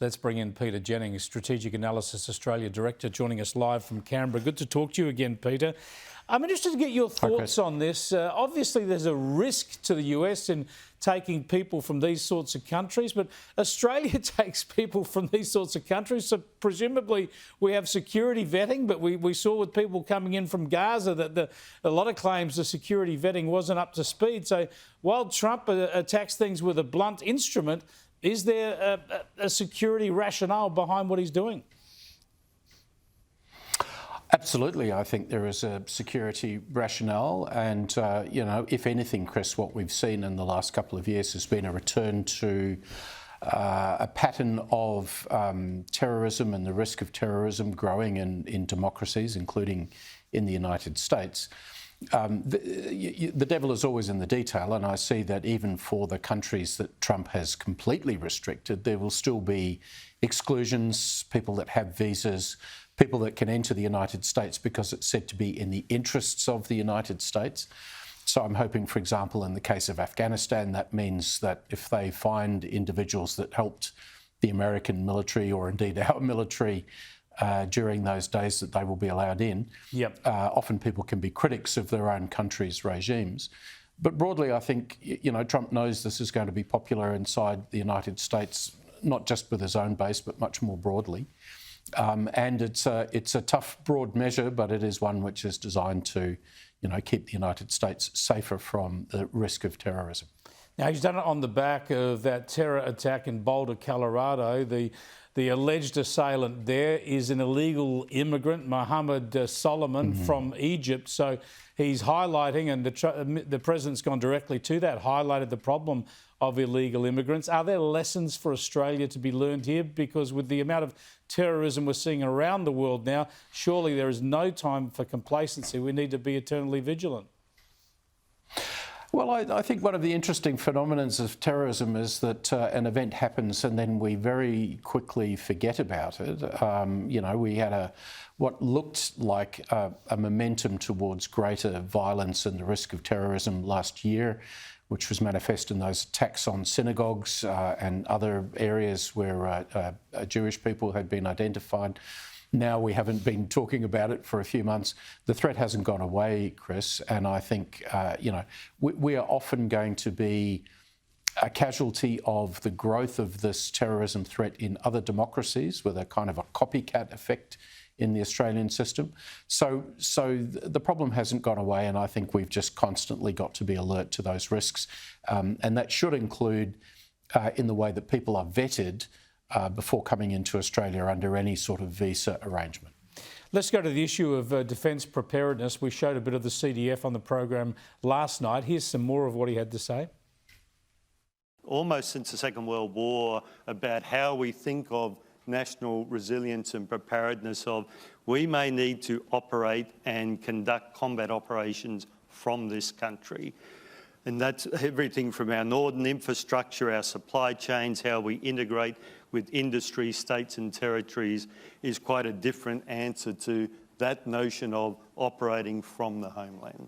Let's bring in Peter Jennings, Strategic Analysis Australia Director, joining us live from Canberra. Good to talk to you again, Peter. I'm interested to get your thoughts on this. Obviously, there's a risk to the US in taking people from these sorts of countries, but Australia takes people from these sorts of countries, so presumably we have security vetting, but we saw with people coming in from Gaza that a lot of claims the security vetting wasn't up to speed. So while Trump attacks things with a blunt instrument, is there a security rationale behind what he's doing? Absolutely, I think there is a security rationale, and if anything, Chris, what we've seen in the last couple of years has been a return to a pattern of terrorism and the risk of terrorism growing in democracies, including in the United States. The devil is always in the detail, and I see that even for the countries that Trump has completely restricted, there will still be exclusions, people that have visas, people that can enter the United States because it's said to be in the interests of the United States. So I'm hoping, for example, in the case of Afghanistan, that means that if they find individuals that helped the American military or indeed our military during those days, that they will be allowed in. Yep. Often people can be critics of their own country's regimes. But broadly, I think, Trump knows this is going to be popular inside the United States, not just with his own base, but much more broadly. And it's a tough, broad measure, but it is one which is designed to, keep the United States safer from the risk of terrorism. Now, he's done it on the back of that terror attack in Boulder, Colorado. The alleged assailant there is an illegal immigrant, Mohammed Solomon, from Egypt. So he's highlighting, and the president's gone directly to that, highlighted the problem of illegal immigrants. Are there lessons for Australia to be learned here? Because with the amount of terrorism we're seeing around the world now, surely there is no time for complacency. We need to be eternally vigilant. Well, I think one of the interesting phenomena of terrorism is that an event happens and then we very quickly forget about it. We had what looked like a momentum towards greater violence and the risk of terrorism last year, which was manifest in those attacks on synagogues and other areas where Jewish people had been identified. Now we haven't been talking about it for a few months. The threat hasn't gone away, Chris, and I think, we are often going to be a casualty of the growth of this terrorism threat in other democracies with a kind of a copycat effect in the Australian system. So the problem hasn't gone away, and I think we've just constantly got to be alert to those risks. And that should include in the way that people are vetted before coming into Australia under any sort of visa arrangement. Let's go to the issue of defence preparedness. We showed a bit of the CDF on the program last night. Here's some more of what he had to say. Almost since the Second World War, about how we think of national resilience and preparedness of we may need to operate and conduct combat operations from this country. And that's everything from our northern infrastructure, our supply chains, how we integrate with industry, states and territories is quite a different answer to that notion of operating from the homeland.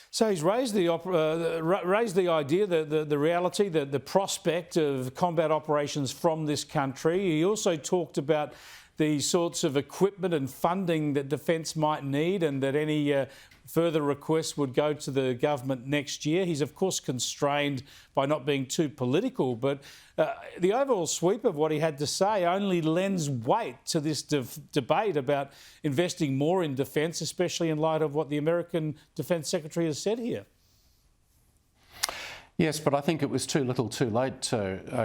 So he's raised the idea, the reality, the prospect of combat operations from this country. He also talked about the sorts of equipment and funding that defence might need, and that any further requests would go to the government next year. He's, of course, constrained by not being too political, but the overall sweep of what he had to say only lends weight to this debate about investing more in defence, especially in light of what the American Defence Secretary has said here. Yes, but I think it was too little too late,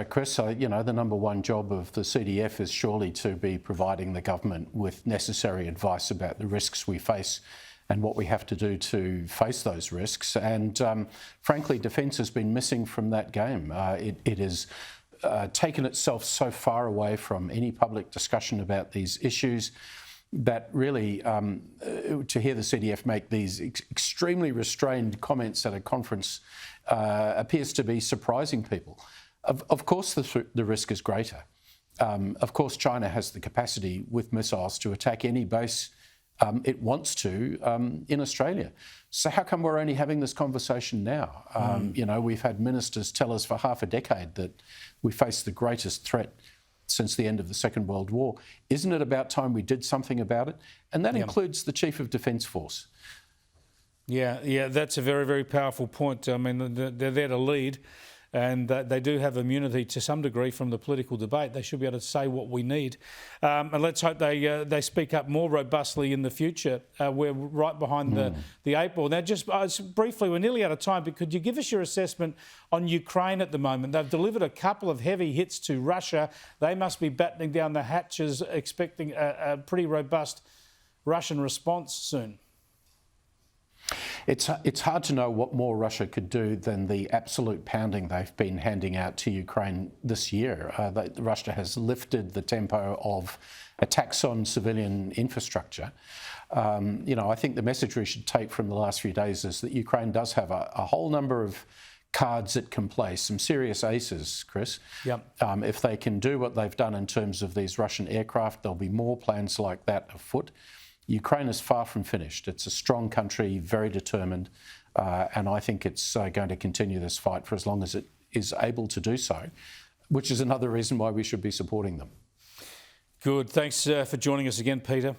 Chris. The number one job of the CDF is surely to be providing the government with necessary advice about the risks we face and what we have to do to face those risks. And frankly, defence has been missing from that game. It has taken itself so far away from any public discussion about these issues that really, to hear the CDF make these extremely restrained comments at a conference appears to be surprising people. Of course, the risk is greater. Of course, China has the capacity with missiles to attack any base it wants to in Australia. So how come we're only having this conversation now? We've had ministers tell us for half a decade that we face the greatest threat since the end of the Second World War. Isn't it about time we did something about it? And that includes the Chief of Defence Force. Yeah, that's a very, very powerful point. I mean, they're there to lead, and they do have immunity to some degree from the political debate. They should be able to say what we need. And let's hope they speak up more robustly in the future. We're right behind the eight ball. Now, just briefly, we're nearly out of time, but could you give us your assessment on Ukraine at the moment? They've delivered a couple of heavy hits to Russia. They must be battening down the hatches, expecting a pretty robust Russian response soon. It's hard to know what more Russia could do than the absolute pounding they've been handing out to Ukraine this year. Russia has lifted the tempo of attacks on civilian infrastructure. I think the message we should take from the last few days is that Ukraine does have a whole number of cards it can play, some serious aces, Chris. Yep. If they can do what they've done in terms of these Russian aircraft, there'll be more plans like that afoot. Ukraine is far from finished. It's a strong country, very determined, and I think it's going to continue this fight for as long as it is able to do so, which is another reason why we should be supporting them. Good. Thanks for joining us again, Peter.